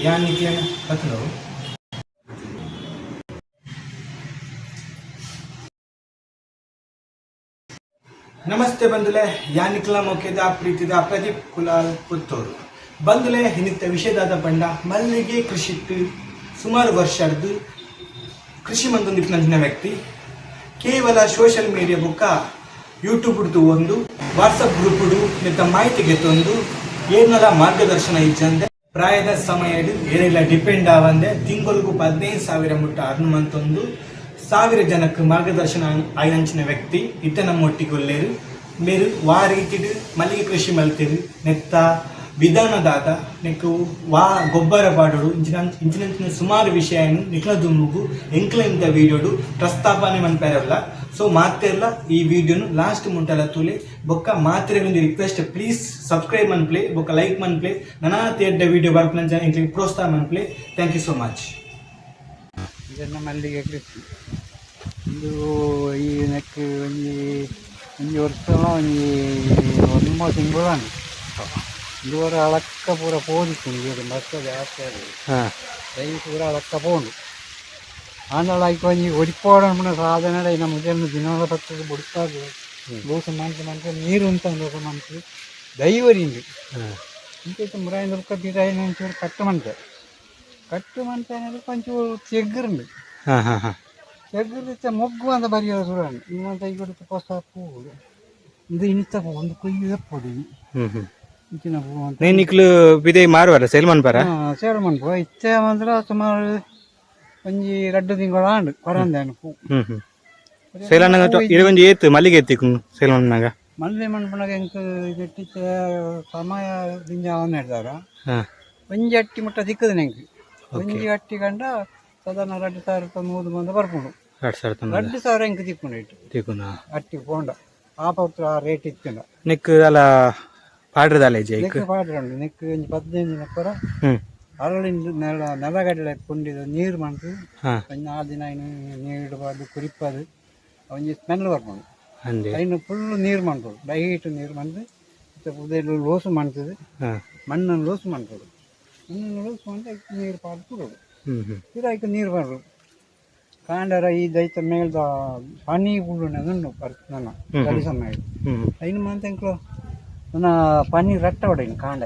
या निकले ना कथलो। ನಮಸ್ತೆ ಬಂಧುಗಳೇ, ಯಾನಿಕ್ಲ ಮೊಕೆದ ಪ್ರೀತಿದ ಪ್ರದೀಪ್ ಕುಲಾಲ್ ಪುತ್ತೂರು ಬಂಧುಗಳೇ. ಇನ್ನಿತ್ತ ವಿಷಯದಾದ ಪಂಡ ಮಲ್ಲಿಗೆ ಕೃಷಿತ್ತು ಸುಮಾರು ವರ್ಷದ್ದು ಕೃಷಿ ಮಂದೊಂದಿಪ್ಪಿನ ವ್ಯಕ್ತಿ ಕೇವಲ ಸೋಷಿಯಲ್ ಮೀಡಿಯಾ ಬುಕ್ಕ ಯೂಟ್ಯೂಬ್ ಹಿಡಿದು ಒಂದು ವಾಟ್ಸಪ್ ಗ್ರೂಪ್ ನಿತ್ತ ಮಾಹಿತಿಗೆ ತಂದು ಏನೆಲ್ಲ ಮಾರ್ಗದರ್ಶನ ಇಚ್ಚಂದೆ ಪ್ರಾಯದ ಸಮಯ ಏನೆಲ್ಲ ಡಿಪೆಂಡ್ ಆವಂದೆ ತಿಂಗಳಿಗೂ 15,000 ಮುಟ್ಟ ಅರ್ನ್ ಮಂತೊಂದು 1,000 ಜನಕ್ಕೆ ಮಾರ್ಗದರ್ಶನ ಆಯ್ದಂಚಿನ ವ್ಯಕ್ತಿ ಇತ್ತ ನಮ್ಮ ಒಟ್ಟಿಗೆ ಒಳ್ಳೆಯರು ಮೇರು ವಾ ರೀತಿಡು ಮಲ್ಲಿಗೆ ಕೃಷಿ ಮಲ್ತೇರು ನೆತ್ತ ವಿಧಾನದಾದ ನೆಕ್ಕು ವಾ ಗೊಬ್ಬರ ಪಾಡೋಡು ಇಂಚಿನ ಸುಮಾರು ವಿಷಯನು ನಿಖಲ ದುಮ್ಮುಗು ಎಂಕ್ಲಿಂದ ವಿಡಿಯೋಡು ಪ್ರಸ್ತಾಪನೆ ಮನ್ಪೇರಲ್ಲ. ಸೊ ಮಾತೆಲ್ಲ ಈ ವಿಡಿಯೋನು ಲಾಸ್ಟ್ ಮುಂಟೆಲ್ಲ ತುಲೆ ಬೊಕ್ಕ ಮಾತ್ರೆ ಒಂದು ರಿಕ್ವೆಸ್ಟ್, ಪ್ಲೀಸ್ ಸಬ್ಸ್ಕ್ರೈಬ್ ಮನ್ಪ್ಲೆ ಬೊಕ್ಕ ಲೈಕ್ ಮನ್ಪ್ಲೆ ನನ್ನಾ ತೇಡ್ಡ ವಿಡಿಯೋ ಬರ್ಪಂಚ ಎಂಕ್ಲಿಗೆ ಪ್ರೋತ್ಸಾಹ ಮನ್ಪ್ಲೆ. Thank you so much. ಇದನ್ನು ಮಲ್ಲಿಗೆ ಕೃಷಿ ಇದು ಈ ನೆಕ್ ಒಂಜಿ ವರ್ಷ ಒಂದೋ ತಿಂಗಳು ಇದುವರೆ ಅಳಕ್ಕ ಪೂರ ಪೋದಿತ್ತು ಇದು ಮಸ್ತ ಜಾಸ್ತಿ ಆಗಿದೆ ದೈ ಪೂರ ಅಳಕ್ಕ ಪೋಂಡು ಆಂಡಳಾಯ್ತು ಒಂಜಿ ಒಡಿಪೋಡಣ ಸಾಧನ ನಮ್ಮ ಮುಜನ್ನು ದಿನಗಳ ಪಕ್ಕದ ಬುಡ್ಕಾದು ದೋಸ ಮಂತ ನೀರು ಅಂತ ದೋಸ ಮಂತು ದೈವರಿಂದು ಇಂಕೈತೆ ಮುರಾಯಿನ ರೂಪಾಯಿ ಬಿರಾಯಿನ ಒಂಚೂರು ಕಟ್ಟು ಮಂತ ಒಂಚೂರು ತೆಗ್ಗರುಂಡು ತೆಗ್ಗರಿച്ച ಮೊಗ್ಗು ಅಂತ ಬರೆಯೋದು ಸುರಾಣಿ ಇನ್ನೊಂದು ಈಗ ಹೊಸ ಪೂ ಇದು ಇನಿತ ಪೂ ಒಂದು ಕೊಯ್ದು ಎಪ್ಪೊಡು ಇಂಚಿನ ಪೂ ಅಂತ ನಿಕ್ಲು ಬಿದೆ ಮಾರುವಾರ ಸೇಲ್ ಮನ್ಪಾರ ಸೇಲ್ ಮನ್ಪು ಇಚ್ಚೆ ಮಾತ್ರ ಸುಮಾರು ಒಂಜಿ 2 ತಿಂಗಳು ಆಂಡು ಕೊರಂದ ಪೂ ಸೇಲ್ ಇದು ಒಂಜಿ ಏತು ಮಲ್ಲಿಗೆ ಎತ್ತಿಕು ಸೇಲ್ ಮನ್ನಾಗ ಮಲ್ಲಿ ಮನ್ಪನಾಗ ಎಂಕ್ ಇಟ್ಟಿಚ್ಚ ಸಮಯ ದಿಂಜ ಅವನ್ನ ಹೇಳ್ತಾರ ಒಂಜಿ ಅಟ್ಟಿ ಮುಟ್ಟ ಸಿಕ್ಕದು ನಂಗೆ ಒಂಜಿ ಅಟ್ಟಿ ಕಂಡ ಸಾಧಾರಣ 2,000 3 ಮಂದಿ ಬರ್ಕೊಂಡು 2,000 ಎಂಕ್ ತಿಕ್ಕೊಂಡು ಇಟ್ಟು ಅಟ್ಟಿ ಪೋಂಡ ಆಪತ್ತು ಆ ರೇಟ್ ಇತ್ತಿಂದ ನೆಕ್ ಅಲ್ಲ ಪಾಡ್ರದಾಲೆ ನೆಕ್ ಪಾಡ್ರಂಡು ನೆಕ್ ಒಂಜಿ 15 ದಿನ ಪರ ಅರಳಿಂದು ನೆಲಗಡಲೆ ಪುಂಡಿದ ನೀರು ಮಾಡ್ತು ಒಂಜಿ 4 ದಿನ ನೀರು ಇಡಬಾರ್ದು ಕುರಿಪದು ಒಂಜಿ ಸ್ಮೆಲ್ ಬರ್ಕೊಂಡು ಐನು ಫುಲ್ ನೀರು ಮಾಡ್ಬೋದು ಡೈಟ್ ನೀರು ಮಾಡಿದ್ರೆ ಉದೆಲ್ಲ ಲೋಸು ಮಾಡ್ತದೆ ಮಣ್ಣನ್ನು ಲೋಸು ಮಾಡ್ಬೋದು ಮಣ್ಣನ್ನು ಲೋಸು ಮಾಡಿ ನೀರು ಪಾಡು ಕೊಡೋದು ಇದಕ್ಕೆ ನೀರು ಬರೋದು ಕಾಂಡರ ಈ ದೈತ ಮೇಲ್ದ ಪನಿ ಉಳ್ಳು ಬರ್ತು ನನ್ನ ಗಡಿ ಸಮಯ ಐನು ಮಂತಂಕ್ಲು ನನ್ನ ಪನಿ ರಟ್ಟ ಹೊಡೆಯಿನ ಕಾಂಡ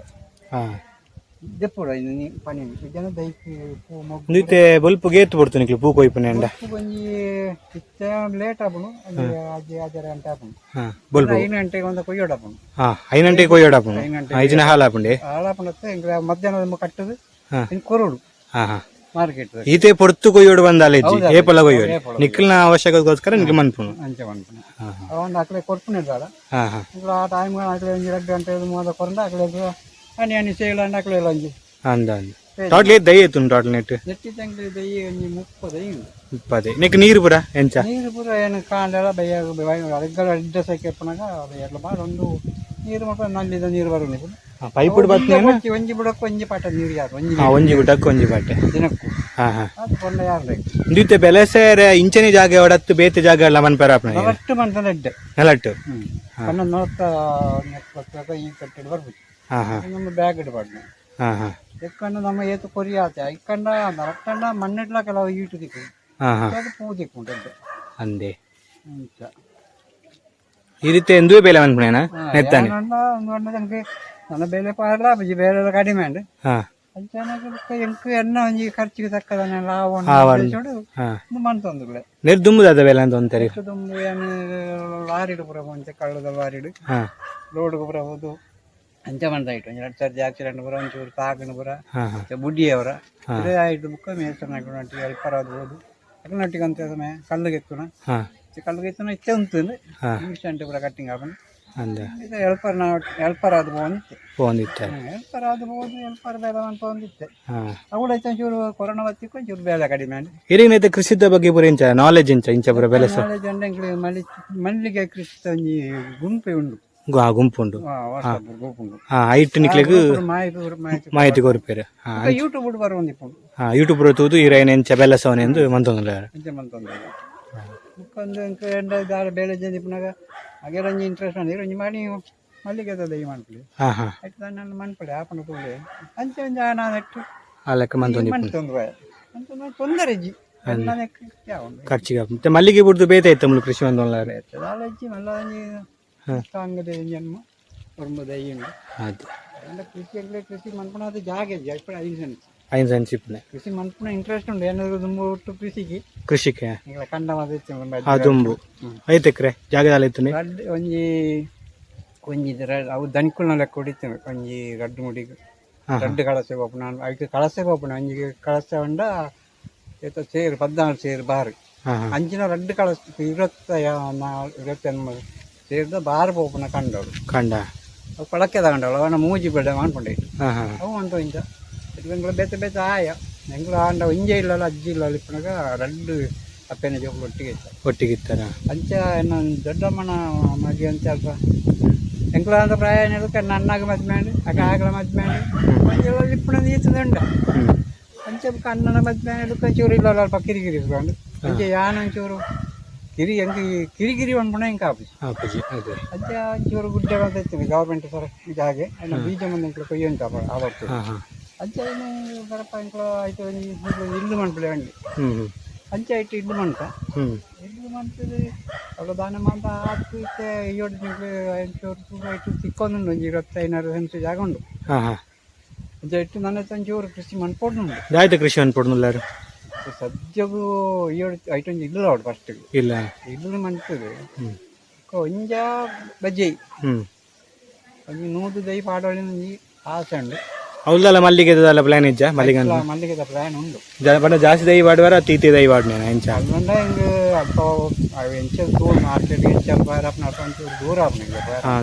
ದೆಪ್ಪುಡ ಇದು ನೀ ಪನಿ ಜನ ದೈತಿ ಪೂ ಮಗು ಬಲ್ಪ್ ಗೇತ್ ಬಿಡ್ತು ನಿಕ್ಲು ಪೂ ಕೊಯ್ಪನೆ ಅಂಡ ಒಂಜಿ ಇತ್ತ ಲೇಟ್ ಆಪುನು ಅಜ್ಜಿ 6 ಗಂಟೆ ಆಪುನು ಬಲ್ಪ್ 5 ಗಂಟೆಗೆ ಒಂದು ಕೊಯ್ಯೋಡಾಪುನು 5 ಗಂಟೆಗೆ ಕೊಯ್ಯೋಡಾಪುನು 5 ಜನ ಹಾಲಾಪುಂಡೆ ಹಾಲಾಪುಂಡತ್ತೆ ಎಂಗ್ಲ ಮಧ್ಯಾಹ್ನದ ಕಟ್ಟದು ಇನ್ ಕೊರೋಡು ಮಾರ್ಕೆಟ್ ಈತೆ ಪೊರ್ತು ಕೊಯ್ಯೋಡು ಬಂದಾಲೆ ಏಪಲ ಕೊಯ್ಯೋಡು ನಿಕ್ಲಿನ ಅವಶ್ಯಕತೆಗೋಸ್ಕರ ನಿಕ್ಲು ಮನ್ಪುನು ಅಂಚೆ ಮನ್ಪುನು ಅವೊಂದು ಅಕ್ಲೆ ಕೊಡ್ಪುನಿದ್ದಾಳ ಆ ಟೈಮ್ ಅಕ್ಲೆ ಒಂಜಿ 2 ಗಂಟೆ ಮೂದ ಕೊರಂಡ ಅಕ್ಲೆ ಅನಿ ಸೇಲ್ ಅಂಡ ಅಕ್ಲೆ ಒಂಜಿ ಅಂದ ಟೋಟಲ್ ದೈ ಎತ್ತು ಟೋಟಲ್ ನೆಟ್ ನೆಟ್ಟಿ ತಂಗ್ಲಿ ದೈ ಒಂಜಿ 30 ನಿಕ್ ನೀರು ಪುರ ಎಂಚ ನೀರು ಪುರ ಏನು ಕಾಂಡೆಲ್ಲ ಅರೆಗ್ಗಲ ಅಡ್ಡಸಕ್ಕೆ ಎಪ್ಪನಾಗ ಎಲ್ಲ ಮಾಡಿ ಒಂದು ನೀರು ಮಾತ್ರ ನಲ್ಲಿದ ನೀರು ಬರೋದು ಪೈಪ್ ಒಂಜಿ ಬುಡಕ್ಕೆ ಒಂಜಿ ಪಾಟ ನೀರು ಯಾರು ಒಂಜಿ ಗುಡಕ್ಕೆ ಒಂಜಿ ಪಾಟೆ ದಿನಕ್ಕೂ ಅದು ಕೊಂಡ ಯಾರು ಬೇಕು ಇಂದಿತ್ತೆ ಬೆಲೆಸೇರೆ ಇಂಚನಿ ಜಾಗ ಒಡತ್ತು ಬೇತೆ ಜಾಗ ಎಲ್ಲ ಮನ್ಪೇರಾಪನ ನಲಟ್ಟು ಮಂತ ನೆಡ್ಡೆ ನೆಲಟ್ಟು ಕಣ್ಣ ನೋಡ್ತ ಈ ಕಟ್ಟಿಡ್ ಬರ್ಬೇಕು ನಮ್ಮ ಬ್ಯಾಗ್ ಇಡಬಾರ್ದು ಎಕ್ಕಂಡು ನಮ್ಮ ಏತು ಕೊರಿ ಆತ ಇಕ್ಕಂಡ ನರಕ್ಕಂಡ ಮಣ್ಣಿಡ್ಲ ಕೆಲವು ಈಟು ದಿಕ್ಕು ಪೂ ದಿಕ್ಕು ಅಂದೆ ಈ ರೀತಿ ಎಂದೂ ಬೆಲೆ ಮನ್ಪುನೇನ ನೆತ್ತಾನೆ ನಮಗೆ ನನ್ನ ಬೆಲೆ ಪಾಡಲ ಬಜಿ ಬೇರೆ ಕಡಿಮೆ ಉಂಡು ಎಂಕ್ ಎನ್ನ ಒಂಜಿ ಖರ್ಚಿಗೆ ತಕ್ಕದನ್ನ ಲಾಭ ಮಂತೊಂದುಗಳೇ ನಿರ್ದುಂಬುದಾದ ಬೆಲೆ ಅಂತ ಅಂತಾರೆ ದುಂಬು ಏನು ಲಾರಿಡು ಪುರ ಮುಂಚೆ ಕಳ್ಳದ ಲಾರಿಡು ಲೋಡ್ಗೆ ಪುರ ಹೋದು ಅಂಚ ಮಂತ ಆಯ್ತು ಒಂಜಿ 2 ಸರ್ತಿ ಆಕ್ಸಿಡೆಂಟ್ ಪುರ ಒಂಚೂರು ತಾಗಣ ಪುರ ಬುಡ್ಡಿಯವರ ಇದೇ ಆಯ್ತು ಬುಕ್ಕ ಮೇಸನೊಟ್ಟಿಗೆ ಎಲ್ಪರಾದು ಹೋದು ಅಕ್ಕನೊಟ್ಟಿಗೆ ಅಂತ ಕಲ್ಲಿಗೆ ಎತ್ತುನ ಕಲ್ಲಿಗೆ ಎತ್ತುನ ಇತ್ತೆ ಉಂಟು ಇನ್ಸ್ಟಂಟ್ ಪುರ ಕಟ್ಟಿಂಗ್ ಆಪನ ಇದು ಎಲ್ಪರ್ ಅದು ಹೋಗಿತ್ತೆ ಎಲ್ಪರ್ ಅದು ಹೋಗಿ ಎಲ್ಪರ್ ಬೇಡ ಅಂತ ಹೊಂದಿತ್ತೆ ಅವಳೈತೆ ಒಂಚೂರು ಕೊರೋನಾ ಬತ್ತಿಕ್ಕೆ ಒಂಚೂರು ಬೇಳೆ ಕಡಿಮೆ ಹಿರಿಯನೈತೆ ಕೃಷಿದ ಬಗ್ಗೆ ಪೂರ ಇಂಚ ನಾಲೆಜ್ ಇಂಚ ಪೂರ ಬೆಲೆ ನಾಲೆಜ್ ಅಂಡೆ ಮಲ್ಲಿಗೆ ಕೃಷಿ ಒಂಜಿ ಗುಂಪೆ ಉಂಡು ಗುಂಪು ಉಂಡು ಐಟ್ ನಿಕ್ಲೆಗ್ ಮಾಹಿತಿ ಕೊರ್ಪೇರು ಯೂಟ್ಯೂಬ್ ಬರ ಒಂದಿಪ್ಪುಂಡು ಯೂಟ್ಯೂಬ್ ತೂದು ಇರೇನ್ ಎಂಚ ಬೆಲೆಸವನೆ ಎಂದು ಮಂತೊಂದುಲ್ಲ ಮುಕ್ಕೊಂದು ಎಂಡ ದಾರ ಬೇಳೆ ಜಂದಿಪ್ಪನಾಗ ಹಾಗೆ ರಂಜಿ ಇಂಟ್ರೆಸ್ಟ್ ಅಂದ್ರೆ ರಂಜಿ ಮಾಡಿ ಮಲ್ಲಿಗೆ ದೈ ಮಾಡ್ಕೊಳ್ಳಿ ಆಯ್ತು ನನ್ನ ಮನ್ಪಡೆ ಆಪನ ತೂಳೆ ಅಂಚೆ ಒಂದು ನಾನು ನೆಟ್ಟು ಆ ಲೆಕ್ಕ ಮಂತೊಂದು ತೊಂದರೆ ಇಜ್ಜಿ ಖರ್ಚಿಗೆ ಮತ್ತೆ ಮಲ್ಲಿಗೆ ಬಿಡ್ದು ಬೇತೆ ಇತ್ತು ಮುಳು ಕೃಷಿ ಒಂದು ಅಜ್ಜಿ ಮಲ್ಲ ಅಂಗಡಿ ಜನ್ಮ ಹೊರಮದ ಅಯ್ಯುಂಡು ಅದು ಕೃಷಿ ಮನ್ಪುಣ ಅದು ಜಾಗ ಇಪ್ಪಡು 5 ಸೆನ್ಸ್ 5 ಸೆನ್ಸ್ ಇಪ್ಪನೆ ಕೃಷಿ ಮನ್ಪುಣ ಇಂಟ್ರೆಸ್ಟ್ ಉಂಡು ಏನಾದ್ರು ದುಂಬು ಒಟ್ಟು ಕೃಷಿಗೆ ಕಂಡ ಆ ದುಂಬು 5 ಎಕರೆ ಜಾಗದಲ್ಲಿ ಇತ್ತು ಒಂಜಿ ಒಂಜಿ ಅವು ದಣಿಕುಲ್ನ ಲೆಕ್ಕ ಹೊಡಿತೇನೆ ಒಂಜಿ ರಡ್ಡು ಮುಡಿಗೆ ರಡ್ಡು ಕಳಸೆ ಹೋಪು ನಾನು ಅದಕ್ಕೆ ಕಳಸೆ ಹೋಪುನ ಒಂಜಿಗೆ ಕಳಸೆ ಉಂಡ ಸೇರು 14 ಸೇರು ಬಾರು ಅಂಚಿನ ರಡ್ಡು ಕಳಸ 24 ಸೇರಿದ ಬಾರು ಹೋಪುನ ಕಂಡವಳು ಅವು ಕೊಳಕ್ಕೆ ತಗೊಂಡವಳು ಅವನ ಮೂಜಿ ಬೇಡ ಮಾಡ್ಕೊಂಡೆ ಅವು ಅಂತ ಇಂಚ ಎಂಗ್ಳು ಬೇತೆ ಬೇತೆ ಆಯ ಎಂಗ್ಳು ಆಂಡ ಇಂಜೆ ಇಲ್ಲಲ್ಲ ಅಜ್ಜಿ ಇಲ್ಲ ಇಪ್ಪನಾಗ ರಡ್ಡು ಅಪ್ಪನ ಜೋಗಳು ಒಟ್ಟಿಗೆ ಇತ್ತಾರ ಅಂಚ ಇನ್ನೊಂದು ದೊಡ್ಡಮ್ಮನ ಮದುವೆ ಅಂತ ಅಲ್ಪ ಎಂಕ್ಳು ಅಂತ ಪ್ರಾಯ ನನ್ನಾಗ ಮದ್ವೆ ಮಾಡಿ ಆಗಲ ಮದ್ವೆ ಮಾಡಿ ಮಂಜೆಲ್ಲ ಇಪ್ಪಣ ಈತದಂಡ ಅಂಚೆ ಅಣ್ಣನ ಮದ್ವೆ ಮಾಡಿ ಚೂರು ಇಲ್ಲ ಅಲ್ಪ ಕಿರಿಕಿರಿ ಇಸ್ಕೊಂಡು ಅಂಚೆ ಯಾನ ಒಂಚೂರು ಕಿರಿಕಿರಿ ಅನ್ಪುಣ ಹಿಂಗೆ ಆಪುಜಿ ಅಂಚೆ ಒಂಚೂರು ಗುಡ್ಡೆ ಅಂತ ಇರ್ತೀನಿ ಗೌರ್ಮೆಂಟ್ ಸರ್ ಇದಾಗೆ ಬೀಜ ಮುಂದೆ ಎಂಕ್ಳು ಕೊಯ್ಯಂತ ಆವತ್ತು ಅಂಚೆ ಏನು ಬರಪ್ಪ ಎಂಕ್ಳು ಆಯ್ತು ಇಲ್ಲು ಮನ್ಪಲೆ ಅಂಡಿ ಅಂಚೆ ಆಯ್ತು ಇಲ್ಲು ಮಂಟ ಇಲ್ಲು ಮಂತದ್ದು ಅವಳು ದಾನ ಮಂತ ಆತು ಇತ್ತೆ 7 ತಿಂಗಳು 800 ಆಯ್ತು ಸಿಕ್ಕೊಂದು 25 ಸೆನ್ಸ್ ಜಾಗ ಉಂಡು ಅಂಚೆ ಇಟ್ಟು ನನ್ನ ತಂಚೂರು ಕೃಷಿ ಮನ್ಪೋಡ್ನುಂಡು ಆಯ್ತು ಕೃಷಿ ಅನ್ಪೋಡ್ನುಲ್ಲಾರು ಸದ್ಯಗೂ 7 ಐಟೊಂದು ಇಲ್ಲ ಅವಳು ಫಸ್ಟ್ ಇಲ್ಲ ಇಲ್ಲು ಮಂತದ್ದು ಒಂಜ ಬಜ್ಜಿ ಒಂಜಿ 100 ದೈ ಪಾಡೋಳಿ ಆಸೆ ಉಂಡು ಅವಲ್ಲೆಲ್ಲ ಮಲ್ಲಿಗೆದಲ್ಲ ಪ್ಲಾನ್ ಇಜ್ಜ ಮಲ್ಲಿಗೆದ ಪ್ಲಾನ್ ಉಂಡು ಬಣ್ಣ ಜಾಸ್ತಿ ದೈ ವಾಡುವಾರ ತೀತಿ ದೈ ವಾಡ್ನೇನ ಎಂಚ ಅಲ್ವಂಡ ಹಿಂಗೆ ಅಲ್ಪ ಎಂಚ ದೂರ ಮಾರ್ಕೆಟ್ ಎಂಚ ಬಾರಪ್ನ ಒಂಚೂರು ದೂರ ಆಪ್ನ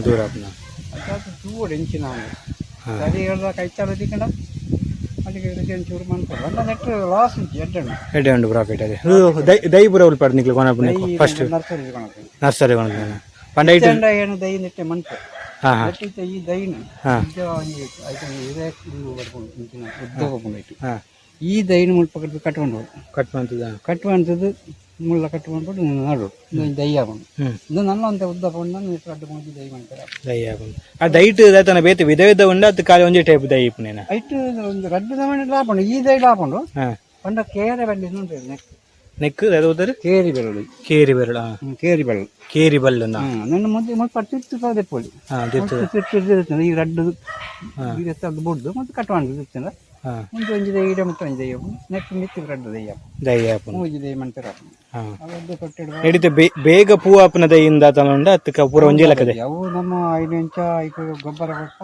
ದೂರ ಆಪ್ನ ಅಂತ ಚೂರು ಎಂಚಿನ ಸರಿ ಹೇಳ್ದ ಕೈಚಾಲ ತಿಕ್ಕಂಡ ಮಲ್ಲಿಗೆ ಕೃಷಿ ಒಂಚೂರು ಮಾಡ್ತಾರೆ ಒಂದ ನೆಟ್ ಲಾಸ್ ಎಡ್ಡೆ ಉಂಡು ಪ್ರಾಫಿಟ್ ಅದೇ ದೈ ಪೂರ ಉಲ್ಪಾಡು ನಿಕ್ಲು ಕೊನ ಫಸ್ಟ್ ನರ್ಸರಿ ಕೊನ ಪಂಡ ಏನು ದೈ ನೆಟ್ಟೆ ಮಂಟೆ ಈ ದೈನ ಈ ದೈನ ಮುಳ್ಪಕ್ಕ ಕಟ್ಕೊಂಡದ್ದು ಮುಳ್ಳ ಕಟ್ಕೊಂಡ್ಬಿಟ್ಟು ನಾಡು ದೈ ಆಗೋಣ ಇದು ನನ್ನ ಅಂತ ಉದ್ದ ಪಂಡ ಕಟ್ಟು ದೈ ಮಾಡ್ತಾರೆ ದೈ ಆಗೋಣ ಆ ದೈಟ್ ದಾತನ ಬೇತೆ ವಿಧ ವಿಧ ಉಂಡ ಅದು ಕಾಲಿ ಒಂದೇ ಟೈಪ್ ದೈ ಇಪ್ಪನೇನ ಐಟು ಒಂದು ರಡ್ಡು ದಮನೆ ಲಾಪಂಡು ಈ ದೈ ಲಾಪಂಡು ಪಂಡ ಕೇರೆ ಬಳ್ಳಿ ನೋಡ್ರಿ ನೆಕ್ ಅದು ಕೇರಿ ಬೆರಳು ಕೇರಿ ಬಲ್ಲು ನನ್ನ ಮುಂದೆ ಮತ್ತೆ ದೆಪ್ಪೊಳಿ ಈ ರಡ್ಡು ಬುಡ್ದು ಮತ್ತೆ ಕಟ್ಕೊಂಡು ಮುಂದೆ ಒಂಜಿ ದೈ ಇಡ ಮುಟ್ಟ ಒಂಜಿ ದೈ ನೆಕ್ಸ್ಟ್ ಮಿತ್ತಿ ರಡ್ಡು ದೈ ಮೂಜಿ ದೈ ಮಂತರ ನಡೀತೆ ಬೇಗ ಪೂ ಆಪನ ದೈಯಿಂದ ತಗೊಂಡ ಅದಕ್ಕೆ ಪೂರ ಒಂಜಿ ಲೆಕ್ಕದೆ ಅವು ನಮ್ಮ 5 ಇಂಚ ಗೊಬ್ಬರ ಕೊಟ್ಟ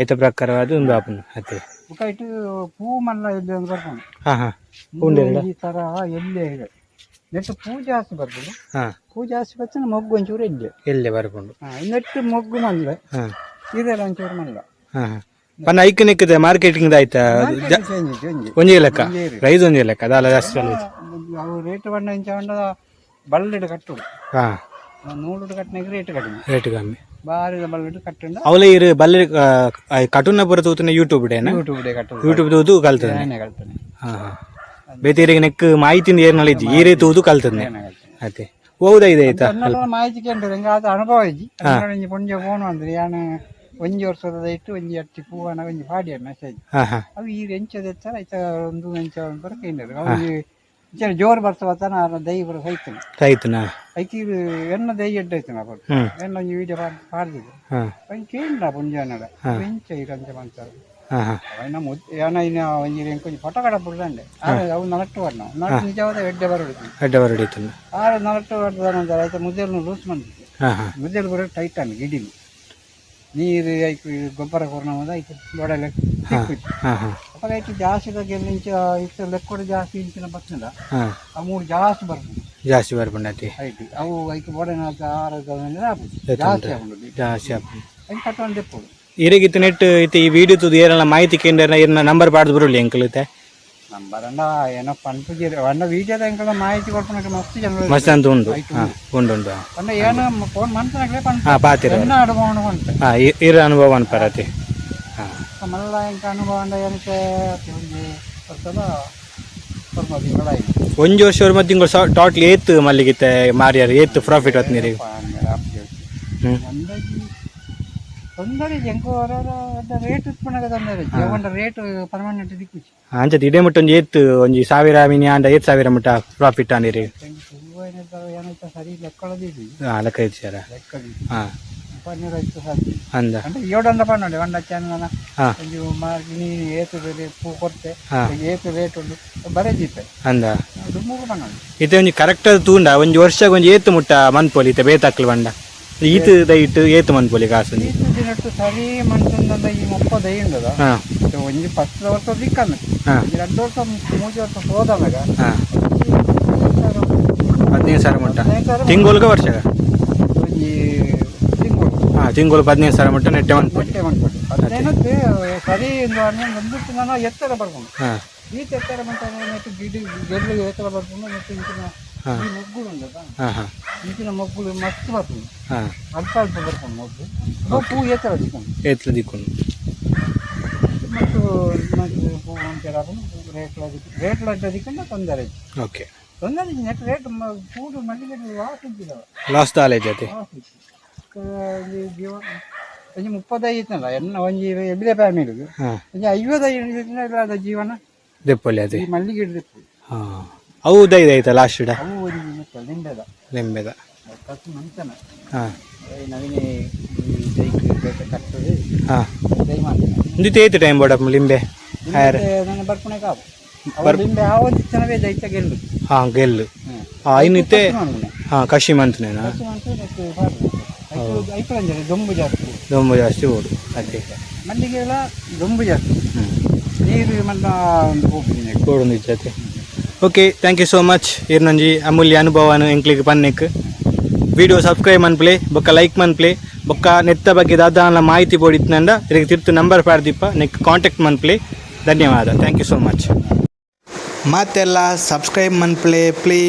ಐತ ಪ್ರಕಾರವಾದ ಒಂದು ಆಪನ ಅದೇ ಇಟ್ಟು ಪೂ ಮಲ್ಲ ಎಲ್ಲಿ ಒಂದು ಬರ್ಕೊಂಡು ಈ ತರ ಎಲ್ಲೇ ಇದೆ ನೆಟ್ಟು ಪೂ ಜಾಸ್ತಿ ಬರ್ಬೋದು ಪೂ ಜಾಸ್ತಿ ಬರ್ತಾನೆ ಮೊಗ್ಗು ಒಂಚೂರು ಎಲ್ಲೇ ಬರ್ಕೊಂಡು ನೆಟ್ಟು ಮೊಗ್ಗು ಮಲ್ಲ ಇದೆಲ್ಲ ಒಂಚೂರು ಮಲ್ಲ ಪನ್ನ ಐಕ್ ನಿಕ್ಕದೆ ಮಾರ್ಕೆಟಿಂಗ್ ಆಯ್ತಾ ಒಂಜಿ ಲೆಕ್ಕ ಪ್ರೈಸ್ ಒಂಜಿ ಲೆಕ್ಕ ಅದಲ್ಲ ಜಾಸ್ತಿ ಅವು ರೇಟ್ ಬಣ್ಣ ಇಂಚ ಬಣ್ಣ ಬಳ್ಳಿಡು ಕಟ್ಟುಡು 100 ಕಟ್ಟಿನಾಗ ರೇಟ್ ಕಮ್ಮಿ ಬಾರಿ ಬಳ್ಳಿಡು ಕಟ್ಟುಂಡ ಅವಲ ಇರು ಬಳ್ಳಿ ಕಟುನ ಪೂರ ತೂತನ ಯೂಟ್ಯೂಬ್ ತೂದು ಕಲ್ತನೆ ಬೇತಿರಿಗೆ ನೆಕ್ ಮಾಹಿತಿ ಏರ್ನಲ್ಲಿ ಇಜ್ಜಿ ಈ ರೀತಿ ತೂದು ಕಲ್ತನೆ ಅದೇ ಹೌದಾ ಇದೆ ಆಯ್ತಾ ಮಾಹಿತಿ ಕೇಂದ್ರ ಹೆಂಗ ಅದು ಅನುಭವ ಇಜ್ಜಿ ಪುಂಜ ಫೋನ್ ಅಂದ್ರೆ ಯಾನು ಒಂಜಿ ವರ್ಷದ ಇಟ್ಟು ಒಂಜಿ ಅಟ್ಟಿ ಪೂವನ ಒಂಜಿ ಪಾಡಿ ಮೆಸೇಜ್ ಅವು ಈ ಎಂಚದ ಎತ್ತರ ಆಯ್ತ ಒಂದು ಎಂಚ ಬರಕ ಅವು ಜೋರು ಬರ್ತ ಬರ್ತಾನ ದೈ ಬರ ಸೈತನ ಐಕಿ ಎನ್ನ ದೈ ಎಡ್ಡ ಐತನ ಎನ್ನ ಒಂಜಿ ವಿಡಿಯೋ ಪಾಡ್ದಿದ್ದು ಒಂಜಿ ಕೇಂದ್ರ ಪುಂಜಾನಡ ಎಂಚ ಇರಂಚ ಮಾಡ್ತಾರೆ ಏನ ಇನ್ನ ಒಂಜಿ ಎಂಕೊಂಜಿ ಫೋಟೋ ಕಡ ಬಿಡ್ದಂಡೆ ಅವು ನಲಟ್ಟು ವರ್ಣ ನಲಟ್ಟು ನಿಜವಾದ ಎಡ್ಡೆ ಬರಡಿತು ಆರು ನಲಟ್ಟು ವರ್ದ ನಂತರ ಆಯ್ತು ಮುದ್ದೆಲ್ನು ಲೂಸ್ ಮಾಡ್ತಿದ್ದೆ ಮುದ್ದೆಲ್ ಬರೋ ಟೈಟ್ ಅನ್ನ ಗಿಡಿಲಿ ನೀರು ಐಕು ಗೊಬ್ಬರ ಕೊರೋನ ಐಕು ದೊಡ್ಡ ಅವಾಗ ಐತಿ ಜಾಸ್ತಿ ಇಂಚ ಇಷ್ಟು ಲೆಕ್ಕ ಜಾಸ್ತಿ ಇಂಚಿನ ಬರ್ತದ ಆ 3 ಜಾಸ್ತಿ ಬರ್ಕೊಂಡು ಐತಿ ಅವು ಐಕು ಬೋಡನ 6 ಜಾಸ್ತಿ ಆಗಿ ಕಟ್ಕೊಂಡು ತೆಪ್ಪು ಇರಗಿತ್ತು ನೆಟ್ ಐತಿ ಈ ವಿಡಿಯೋ ತುದು ಏನೆಲ್ಲ ಮಾಹಿತಿ ಕೇಂದ್ರ ಏನ ನಂಬರ್ ಪಾಡ್ದು ಬರಲಿ ಅಂಕಲ್ ಐತೆ ನಂಬರ್ ಅಣ್ಣ ಏನೋ ಪಂಪುಜಿ ಅಣ್ಣ ವಿಡಿಯೋದ ಅಂಕಲ್ ಮಾಹಿತಿ ಕೊಡ್ಕೊಂಡು ಮಸ್ತ್ ಅಂತ ಉಂಟು ಉಂಟು ಅಣ್ಣ ಏನು ಫೋನ್ ಮಾಡ್ತಾನೆ ಪಾತಿರ ಅನುಭವ ಇರ ಅನುಭವ ಅನ್ಪರತಿ ಮಲ್ಲ ಎಂಕ ಅನುಭವ ಏನಕ್ಕೆ ಬರ್ತದ ಒಂಜಿ ವರ್ಷ ಮತ್ತೆ ತಿಂಗಳು ಟೋಟಲ್ ಏತ್ ಮಲ್ಲಿಗಿತ್ತೆ ಮಾರಿಯಾರ ಏತ್ ಪ್ರಾಫಿಟ್ ಹೊತ್ತು ನೀರಿಗೆ ತೊಂದರೆ ಎಂಕೋ ರೇಟ್ ಉತ್ಪನ್ನ ತೊಂದರೆ ಒಂದ ರೇಟ್ ಪರ್ಮನೆಂಟ್ ದಿಕ್ಕು ಅಂಚೆ ಇಡೇ ಮುಟ್ಟ ಒಂಜಿ ಏತ್ ಒಂಜಿ 1000 ಮಿನಿ ಆಂಡ 7,000 ಮುಟ್ಟ ಪ್ರಾಫಿಟ್ ಆನಿರಿ ಏನೈತ ಸರಿ ಲೆಕ್ಕಳದಿದ್ವಿ ಲೆಕ್ಕ ಇಚ್ಚಾರ ಲೆಕ್ಕದಿದ್ವಿ ಹಾ ಪನ್ನೀರ್ ಐತೆ ಸಾಧ್ಯ ಅಂದ అంటే ఏడంద పన్నండి వంద వచ్చాను కొంచెం మాకు ఏతు పూ కొడితే ఏతు రేట్ ఉండు బరే జీపే ಅಂದ దుమ్ముకు పన్నండి ಇತ್ತೆ ಒಂಜಿ ಕರೆಕ್ಟ್ ತೂಂಡ ಒಂಜಿ ವರ್ಷ ಒಂಜಿ ಏತ್ ಮುಟ್ಟ ಮನ್ಪೊಲಿ ಇತ್ತೆ ಬೇತಕ್ಲು ಬಂಡ ಈತ್ ದೈಟ್ ಏತ್ ಮನ್ಪೊಲಿ ಕಾಸು ఈతు తినట్టు సరి మనసుందంద ఈ 30 అయ్యిండదా ಒಂಜಿ 10 ವರ್ಷ ದಿಕ್ಕන්න 2 ವರ್ಷ 3 ವರ್ಷ ಹೋದವಾಗ 15,000 ಮುಟ್ಟ ತಿಂಗಳಿಗೆ ವರ್ಷಗ ಒಂಜಿ ತಿಂಗಳು ತಿಂಗಳು 15,000 ಮುಟ್ಟ ನೆಟ್ಟೆ ಮನ್ಪೊಲಿ ಹದಿನೈದಕ್ಕೆ ಸರಿ ಒಂದು ನಾನು ಎತ್ತರ ಬರ್ಕೊಂಡು ಈತ ಎತ್ತರ ಮತ್ತೆ ಗೆಡ್ಲು ಎತ್ತರ ಬರ್ಕೊಂಡು ಮತ್ತೆ ಇಂಚಿನ ಈ ಮೊಗ್ಗುಳು ಉಂಟದ ಇಂಚಿನ ಮೊಗ್ಗುಳು ಮಸ್ತ್ ಬರ್ತದೆ ಅಲ್ಪ ಅಲ್ಪ ಬರ್ಕೊಂಡು ಮೊಗ್ಗು ಪೂ ಎತ್ತರ ದಿಕ್ಕೊಂಡು ಮತ್ತು ಪೂ ಅಂತೆಲ್ಲ ರೇಟ್ಲ ದಿಕ್ಕಂಡ ತೊಂದರೆ ಓಕೆ ತೊಂದರೆ ನೆಟ್ ರೇಟ್ ಪೂಡು ಮಲ್ಲಿಗೆ ಲಾಸ್ ಇದ್ದಿಲ್ಲ ಲಾಸ್ ತಾಲೆ ಜೊತೆ ಜೀವ ಒಂಜಿ 35 ಇತ್ತಲ್ಲ ಎನ್ನ ಒಂಜಿ ಎಬ್ಬಿದೆ ಫ್ಯಾಮಿಲಿಗೆ ಒಂಜಿ 55 ಜೀವನ ದೆಪ್ಪೊಲಿ ಅದೇ ಈ ಮಲ್ಲಿಗೆ ದೆಪ್ಪು ಅವು ದೈದಾಯ್ತ ಲಾಸ್ಟ್ ಅವು ಒಂದು ಲಿಂಬೆದ ಕತ್ತು ಮಂಚನ ನವೀನೆ ದೈಕ್ ಕಟ್ಟದೆ ದೈ ಮಾಡ್ತೀನಿ ಇಂದಿತ್ತೆ ಏತ್ ಟೈಮ್ ಬೋಡಪ್ಪ ಲಿಂಬೆ ನನ್ನ ಬರ್ಪಣೆ ಕಾವು ಅವ ಲಿಂಬೆ ಆವತ್ತು ಚೆನ್ನಾಗೇ ದೈತ ಗೆಲ್ಲು ಗೆಲ್ಲು ಇನ್ನಿತ್ತೆ ಕಷಿ ಮಂತ್ನೇನಾ ಐಕಳಂಜರೆ ದೊಂಬು ಜಾಸ್ತಿ ಓಡು ಅದೇ ಮಲ್ಲಿಗೆ ಎಲ್ಲ ದೊಂಬು ಜಾಸ್ತಿ ನೀರು ಮಲ್ಲ ಒಂದು ಹೋಗ್ತೀನಿ ಕೋಡು ಜೊತೆ okay thank you so much ಇರ್ನೊಂಜಿ ಅಮೂಲ್ಯ ಅನುಭವನು ಎಂಕ್ಲಿಗೆ ಪನ್ನೆಕ್ ವಿಡಿಯೋ ಸಬ್ಸ್ಕ್ರೈಬ್ ಮನ್ಪ್ಲೆ ಬೊಕ್ಕ ಲೈಕ್ ಮನ್ಪ್ಲೆ ಬೊಕ್ಕ ನೆತ್ತ ಬಗ್ಗೆ ದಾದಾನ ಮಾಹಿತಿ ಬೋಡಿತ್ನಂಡ ಇದಕ್ಕೆ ತಿರ್ತು ನಂಬರ್ ಪಾಡ್ದಿಪ್ಪ ನೆಕ್ ಕಾಂಟ್ಯಾಕ್ಟ್ ಮನ್ಪ್ಲೆ ಧನ್ಯವಾದ ಥ್ಯಾಂಕ್ ಯು ಸೋ ಮಚ್ ಮತ್ತೆಲ್ಲ ಸಬ್ಸ್ಕ್ರೈಬ್ ಮನ್ಪ್ಲೆ ಪ್ಲೀಸ್